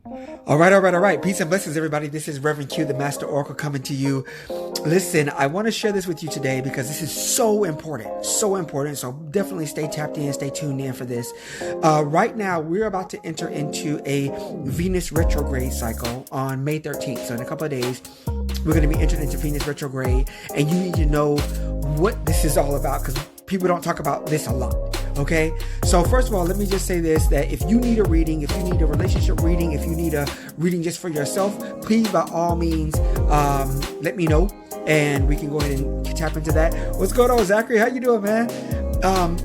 All right. Peace and blessings, everybody. This is Reverend Q, the Master Oracle, coming to you. Listen, I want to share this with you today because this is so important. So definitely stay tapped in, stay tuned in for this. Right now, we're about to enter into a Venus retrograde cycle on May 13th. So in a couple of days, we're going to be entering into Venus retrograde, and you need to know what this is all about because people don't talk about this a lot. Okay, so first of all, let me just say this, that if you need a reading, if you need a relationship reading, if you need a reading just for yourself, please, by all means, let me know, and we can go ahead and tap into that. What's going on, Zachary? How you doing, man?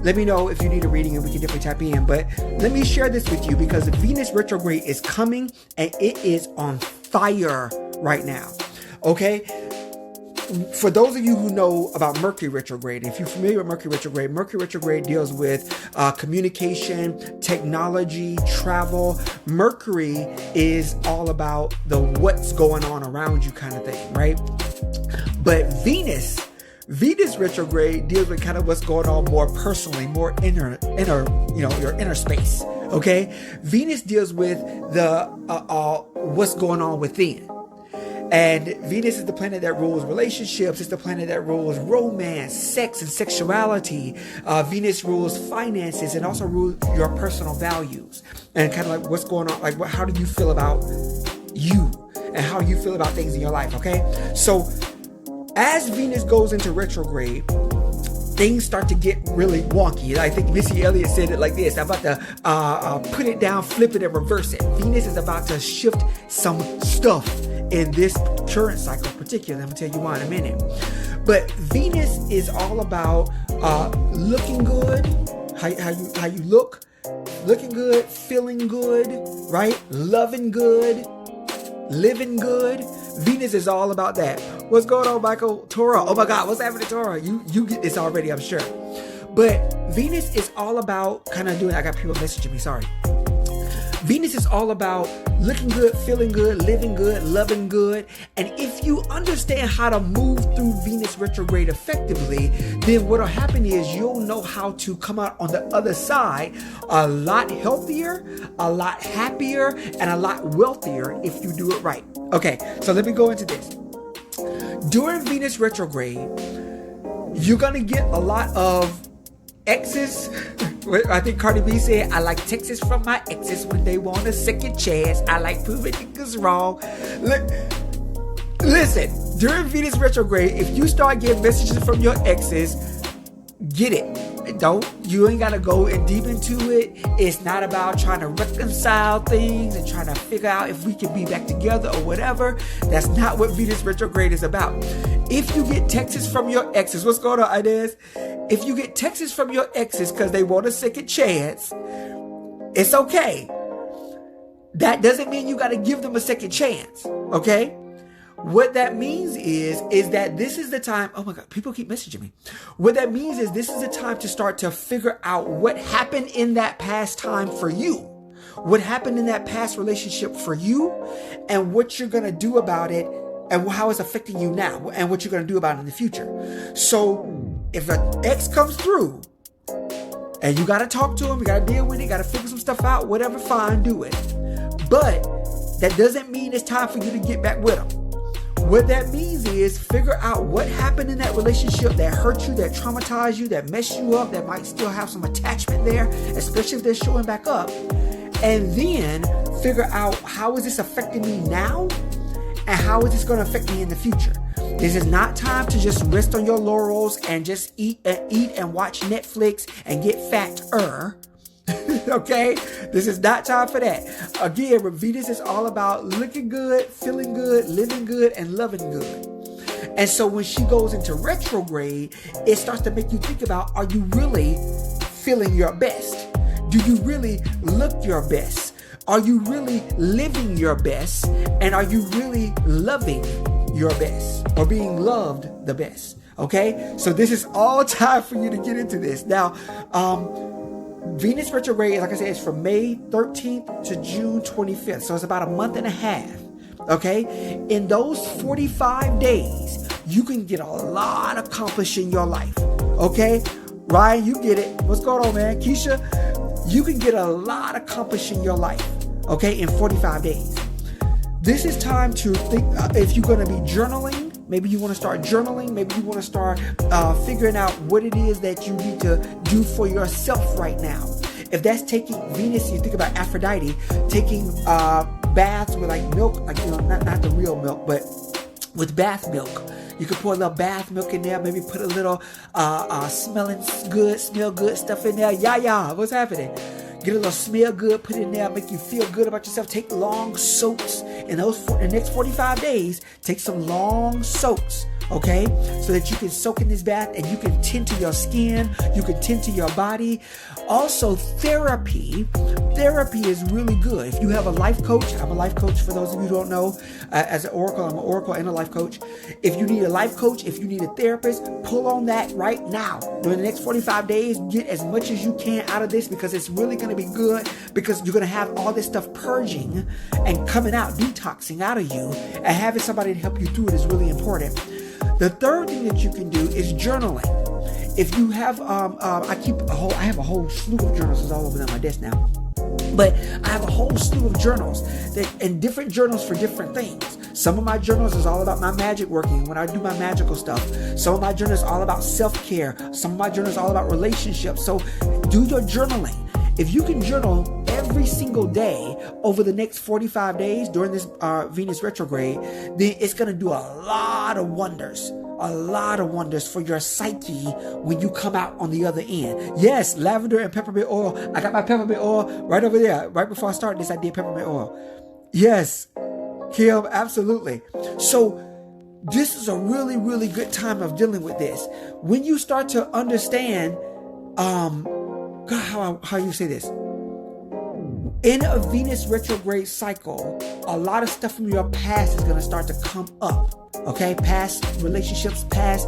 Let me know if you need a reading, and we can definitely tap in. But let me share this with you because the Venus retrograde is coming, and it is on fire right now. Okay. For those of you who know about Mercury retrograde, if you're familiar with Mercury retrograde deals with communication, technology, travel. Mercury is all about the what's going on around you kind of thing, right? But Venus retrograde deals with kind of what's going on more personally, more inner, your inner space. Okay, Venus deals with the what's going on within. And Venus is the planet that rules relationships. It's the planet that rules romance, sex, and sexuality. Venus rules finances and also rules your personal values and kind of like what's going on. Like, how do you feel about you and how you feel about things in your life? Okay. So as Venus goes into retrograde, things start to get really wonky. I think Missy Elliott said it like this: I'm about to put it down, flip it, and reverse it. Venus is about to shift some stuff in this current cycle particularly. I'm gonna tell you why in a minute. But Venus is all about looking good, how you look, looking good, feeling good, right? Loving good, living good. Venus is all about that. What's going on, Michael? Torah. Oh my God, what's happening, Torah? You get this already, I'm sure. But Venus is all about kind of doing, I got people messaging me, sorry. Venus is all about looking good, feeling good, living good, loving good. And if you understand how to move through Venus retrograde effectively, then what'll happen is you'll know how to come out on the other side a lot healthier, a lot happier, and a lot wealthier if you do it right. Okay, so let me go into this. During Venus retrograde, you're going to get a lot of exes. I think Cardi B said, I like texts from my exes when they want a second chance. I like proving niggas wrong. Listen, during Venus retrograde, if you start getting messages from your exes, get it. You ain't got to go in deep into it. It's not about trying to reconcile things and trying to figure out if we can be back together or whatever. That's not what Venus retrograde is about. If you get texts from your exes, what's going on, Inez? If you get texts from your exes because they want a second chance, it's okay. That doesn't mean you got to give them a second chance, okay? What that means is that this is the time. Oh my God, people keep messaging me. What that means is this is the time to start to figure out what happened in that past time for you. What happened in that past relationship for you and what you're going to do about it and how it's affecting you now and what you're going to do about it in the future. So if an ex comes through and you got to talk to him, you got to deal with it, got to figure some stuff out, whatever, fine, do it. But that doesn't mean it's time for you to get back with him. What that means is figure out what happened in that relationship that hurt you, that traumatized you, that messed you up, that might still have some attachment there, especially if they're showing back up. And then figure out, how is this affecting me now? And how is this going to affect me in the future? This is not time to just rest on your laurels and just eat and watch Netflix and get fatter. Okay, this is not time for that. Again, Venus is all about looking good, feeling good, living good, and loving good. And so when she goes into retrograde, it starts to make you think about, are you really feeling your best? Do you really look your best? Are you really living your best? And are you really loving your best or being loved the best? Okay, so this is all time for you to get into this. Now, Venus retrograde, like I said, is from May 13th to June 25th. So it's about a month and a half. Okay. In those 45 days, you can get a lot accomplished in your life. Okay. Ryan, you get it. What's going on, man? Keisha, you can get a lot accomplished in your life. okay, in 45 days. This is time to think, if you're going to be journaling, maybe you want to start journaling, maybe you want to start figuring out what it is that you need to do for yourself right now. If that's taking Venus, you think about Aphrodite, taking baths with like milk, like, you know, not the real milk, but with bath milk. You could pour a little bath milk in there, maybe put a little smell good stuff in there. Yeah, what's happening? Get a little smell good, put it in there, make you feel good about yourself. Take long soaks in the next 45 days. Take some long soaks, okay? So that you can soak in this bath and you can tend to your skin, you can tend to your body. Also, therapy is really good. If you have a life coach, I'm a life coach for those of you who don't know. As an oracle, I'm an oracle and a life coach. If you need a life coach, if you need a therapist, pull on that right now. During the next 45 days, get as much as you can out of this, because it's really going to be good, because you're going to have all this stuff purging and coming out, detoxing out of you, and having somebody to help you through it is really important. The third thing that you can do is journaling. If you have, I have a whole slew of journals. It's all over on my desk now. But I have a whole slew of journals and different journals for different things. Some of my journals is all about my magic working, when I do my magical stuff. Some of my journals are all about self-care. Some of my journals are all about relationships. So do your journaling. If you can journal every single day over the next 45 days during this Venus retrograde, then it's going to do a lot of wonders for your psyche when you come out on the other end. Yes, lavender and peppermint oil. I got my peppermint oil right over there. Right before I started this, I did peppermint oil. Yes, Kim, absolutely. So this is a really, really good time of dealing with this. When you start to understand, how you say this? In a Venus retrograde cycle, a lot of stuff from your past is going to start to come up. Okay, past relationships, past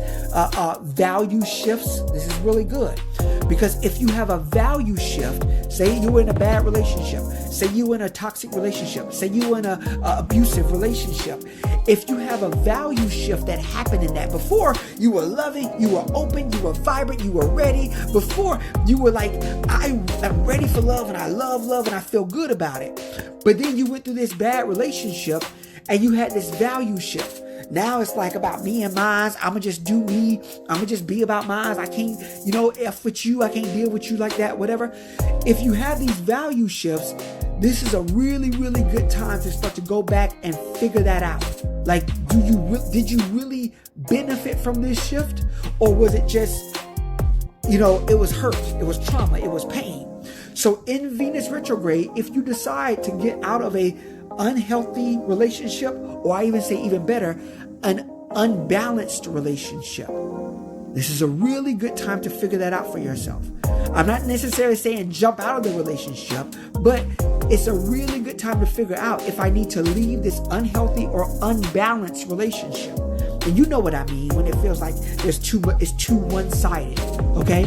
value shifts. This is really good, because if you have a value shift, say you're in a bad relationship, say you're in a toxic relationship, say you're in a abusive relationship, if you have a value shift that happened in that, before you were loving, you were open, you were vibrant, you were ready, before you were like, I'm ready for love and I love love and I feel good about it, but then you went through this bad relationship and you had this value shift. Now it's like about me and mine. I'ma just do me. I'ma just be about mine. I can't, F with you. I can't deal with you like that, whatever. If you have these value shifts, this is a really, really good time to start to go back and figure that out. Like, did you really benefit from this shift? Or was it just, it was hurt, it was trauma, it was pain. So in Venus retrograde, if you decide to get out of a unhealthy relationship, or I even say even better, an unbalanced relationship, this is a really good time to figure that out for yourself. I'm not necessarily saying jump out of the relationship, but it's a really good time to figure out if I need to leave this unhealthy or unbalanced relationship. And you know what I mean when it feels like it's too one-sided, okay?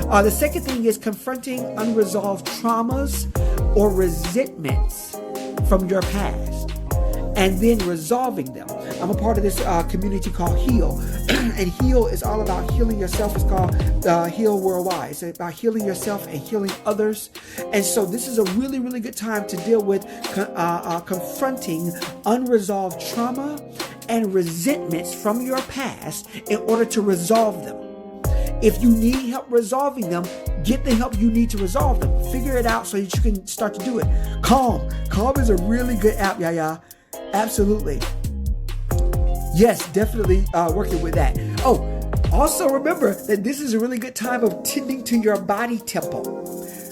The second thing is confronting unresolved traumas or resentments from your past, and then resolving them. I'm a part of this community called Heal, and Heal is all about healing yourself. It's called Heal Worldwide. It's about healing yourself and healing others. And so this is a really, really good time to deal with confronting unresolved trauma and resentments from your past in order to resolve them. If you need help resolving them, get the help you need to resolve them. Figure it out so that you can start to do it. Calm is a really good app, yeah. Absolutely. Yes, definitely working with that. Oh, also remember that this is a really good time of tending to your body temple.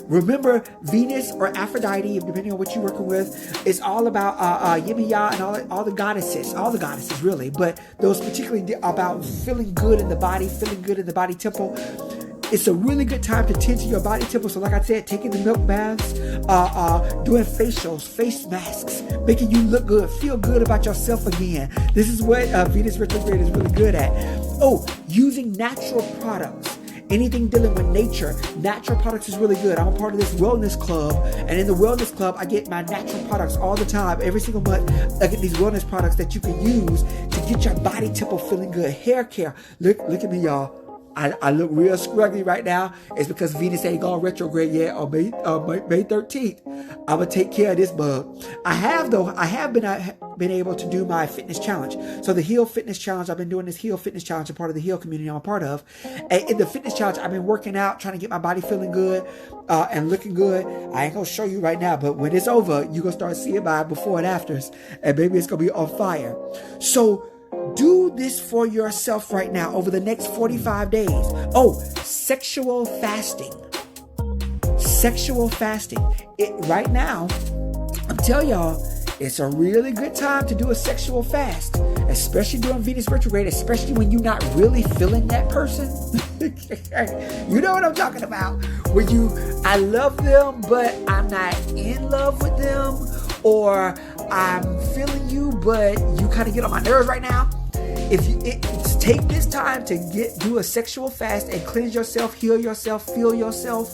Remember, Venus or Aphrodite, depending on what you're working with, is all about yin and yang and all the goddesses really, but those particularly about feeling good in the body, feeling good in the body temple. It's a really good time to tend to your body temple. So like I said, taking the milk baths, doing facials, face masks, making you look good, feel good about yourself again. This is what Venus retrograde is really good at. Oh, using natural products. Anything dealing with nature, natural products is really good. I'm a part of this wellness club, and in the wellness club, I get my natural products all the time. Every single month, I get these wellness products that you can use to get your body temple feeling good. Hair care. Look at me, y'all. I look real scruggly right now. It's because Venus ain't gone retrograde yet on May 13th. I'm going to take care of this bug. I have been able to do my fitness challenge. So the Heal Fitness Challenge, I've been doing this Heal Fitness Challenge, a part of the Heal community I'm a part of. And in the fitness challenge, I've been working out, trying to get my body feeling good and looking good. I ain't going to show you right now, but when it's over, you're going to start seeing my before and afters. And baby, it's going to be on fire. So do this for yourself right now over the next 45 days. Oh, sexual fasting. Sexual fasting. Right now, I'm telling y'all, it's a really good time to do a sexual fast, especially during Venus retrograde, especially when you're not really feeling that person. You know what I'm talking about? When I love them, but I'm not in love with them, or I'm feeling you, but you kind of get on my nerves right now. Take this time to do a sexual fast and cleanse yourself, heal yourself, feel yourself.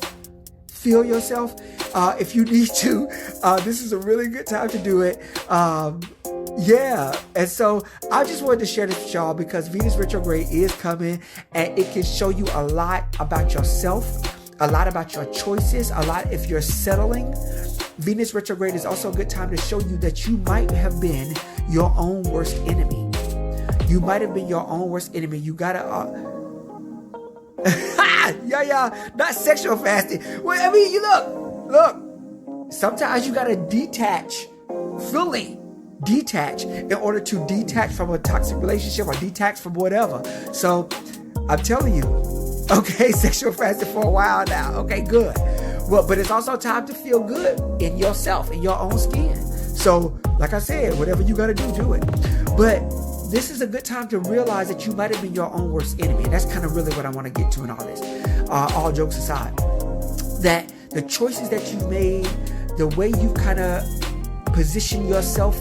If you need to, this is a really good time to do it. Yeah. And so I just wanted to share this with y'all because Venus retrograde is coming and it can show you a lot about yourself, a lot about your choices, a lot if you're settling. Venus retrograde is also a good time to show you that you might have been your own worst enemy. You might have been your own worst enemy. You gotta, not sexual fasting. Well, I mean, look, sometimes you gotta fully detach in order to detach from a toxic relationship or detach from whatever. So I'm telling you, okay, sexual fasting for a while now. Okay, good. Well, but it's also time to feel good in yourself, in your own skin. So, like I said, whatever you gotta do it. But this is a good time to realize that you might have been your own worst enemy. And that's kind of really what I want to get to in all this. All jokes aside, that the choices that you've made, the way you kind of position yourself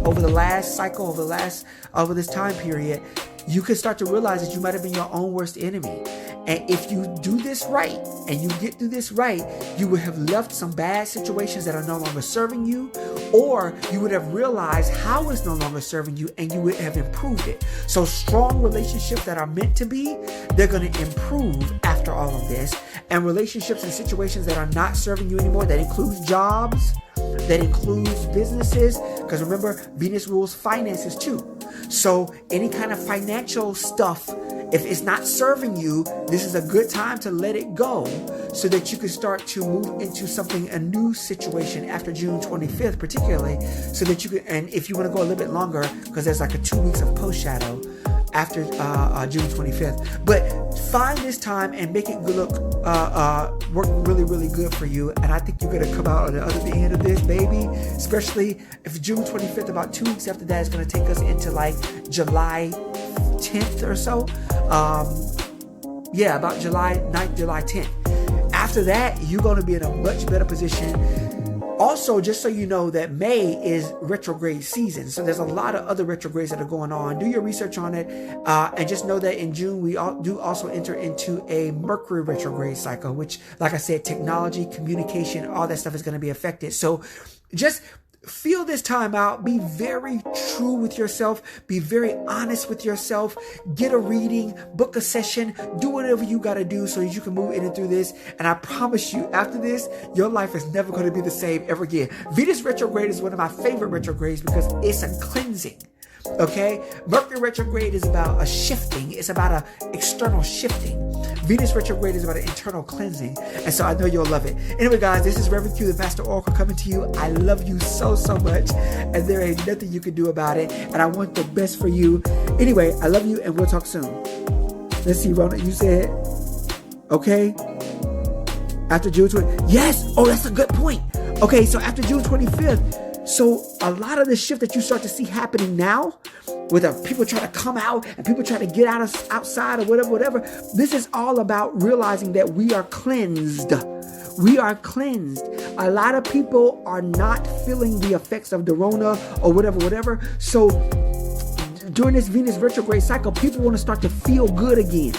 over the last cycle, over this time period, you can start to realize that you might have been your own worst enemy. And if you do this right and you get through this right, you would have left some bad situations that are no longer serving you, or you would have realized how it's no longer serving you and you would have improved it. So strong relationships that are meant to be, they're going to improve after all of this. And relationships and situations that are not serving you anymore, that includes jobs, that includes businesses, because remember, Venus rules finances too. So any kind of financial stuff, if it's not serving you, this is a good time to let it go so that you can start to move into a new situation after June 25th, particularly, so that you can, and if you want to go a little bit longer, because there's like a 2 weeks of post shadow after June 25th. But find this time and make it work really, really good for you. And I think you're going to come out on the other end of this, baby. Especially if June 25th, about 2 weeks after that, is going to take us into like July 10th or so. About July 9th, July 10th. After that, you're going to be in a much better position. Also, just so you know that May is retrograde season. So there's a lot of other retrogrades that are going on. Do your research on it. And just know that in June, we do also enter into a Mercury retrograde cycle, which, like I said, technology, communication, all that stuff is going to be affected. So just feel this time out. Be very true with yourself. Be very honest with yourself. Get a reading, book a session, do whatever you got to do so you can move in and through this. And I promise you, after this, your life is never going to be the same ever again. Venus retrograde is one of my favorite retrogrades because it's a cleansing. Okay, Mercury retrograde is about a shifting. It's about an external shifting. Venus retrograde is about an internal cleansing. And so I know you'll love it. Anyway, guys, this is Reverend Q, the Master Oracle, coming to you. I love you so, so much. And there ain't nothing you can do about it. And I want the best for you. Anyway, I love you and we'll talk soon. Let's see, Rona, you said, okay, after June 20th. Yes. Oh, that's a good point. Okay, so after June 25th, so a lot of the shift that you start to see happening now, with people trying to come out and people trying to get outside or whatever, this is all about realizing that we are cleansed. We are cleansed. A lot of people are not feeling the effects of the Rona or whatever. So during this Venus retrograde cycle, people want to start to feel good again.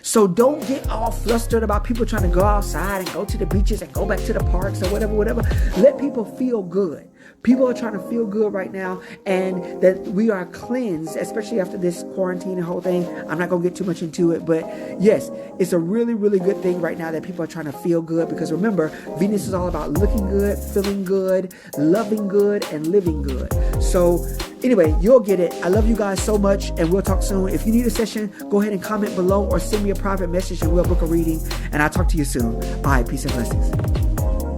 So don't get all flustered about people trying to go outside and go to the beaches and go back to the parks or whatever. Let people feel good. People are trying to feel good right now, and that we are cleansed, especially after this quarantine and whole thing. I'm not going to get too much into it, but yes, it's a really, really good thing right now that people are trying to feel good, because remember, Venus is all about looking good, feeling good, loving good, and living good. So anyway, you'll get it. I love you guys so much, and we'll talk soon. If you need a session, go ahead and comment below or send me a private message and we'll book a reading, and I'll talk to you soon. All right, peace and blessings.